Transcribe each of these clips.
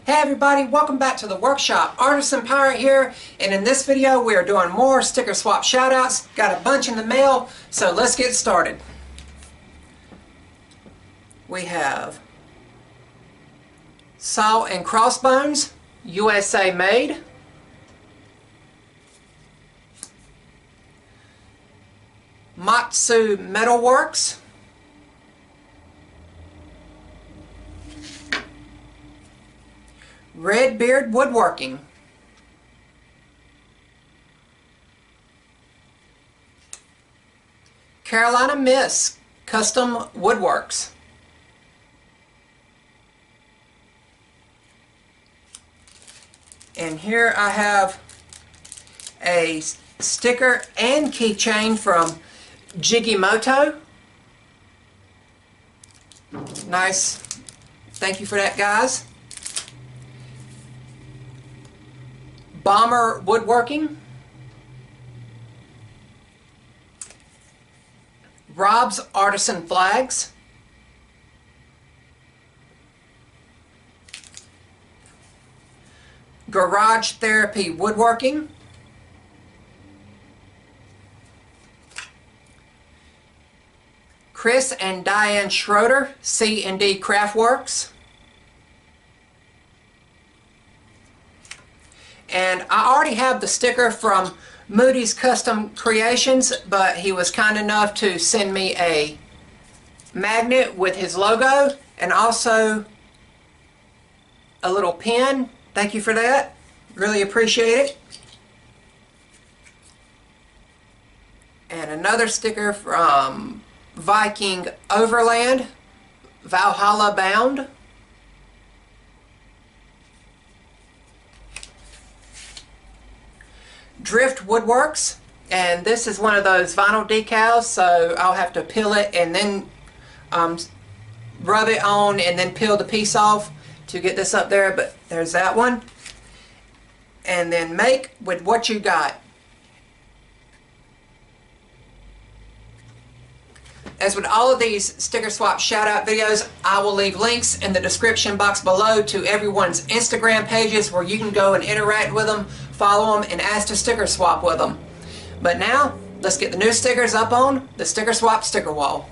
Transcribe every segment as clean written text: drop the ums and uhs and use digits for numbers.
Hey everybody, welcome back to the workshop. Artisan Pirate here, and in this video we are doing more sticker swap shoutouts. Got a bunch in the mail, so let's get started. We have Saw and Crossbones, USA made. Matsu Metalworks. Redbeard Woodworking. Carolina Miss Custom Woodworks. And here I have a sticker and keychain from Jigimoto. Nice. Thank you for that, guys. Bomber Woodworking. Rob's Artisan Flags. Garage Therapy Woodworking. Chris and Diane Schroeder, C&D Craftworks. And I already have the sticker from Moody's Custom Creations, but he was kind enough to send me a magnet with his logo and also a little pin. Thank you for that. Really appreciate it. And another sticker from Viking Overland, Valhalla Bound. Drift Woodworks, and this is one of those vinyl decals, so I'll have to peel it and then rub it on and then peel the piece off to get this up there, but there's that one. And then make with what you got. As with all of these sticker swap shout out videos, I will leave links in the description box below to everyone's Instagram pages where you can go and interact with them, follow them, and ask to sticker swap with them. But now, let's get the new stickers up on the sticker swap sticker wall.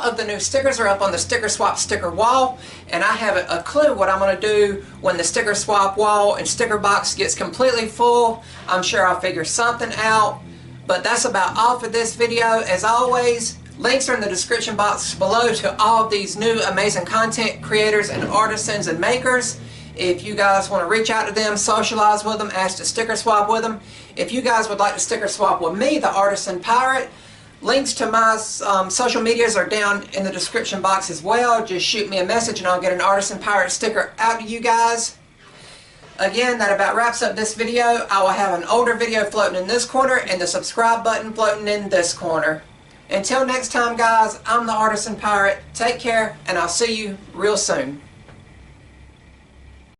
Of the new stickers are up on the sticker swap sticker wall, and I have a clue what I'm going to do when the sticker swap wall and sticker box gets completely full. I'm sure I'll figure something out, but that's about all for this video. As always, links are in the description box below to all of these new amazing content creators and artisans and makers. If you guys want to reach out to them, socialize with them, ask to sticker swap with them. If you guys would like to sticker swap with me, the Artisan Pirate, links to my social medias are down in the description box as well. Just shoot me a message and I'll get an Artisan Pirate sticker out to you guys. Again, that about wraps up this video. I will have an older video floating in this corner and the subscribe button floating in this corner. Until next time, guys, I'm the Artisan Pirate. Take care, and I'll see you real soon.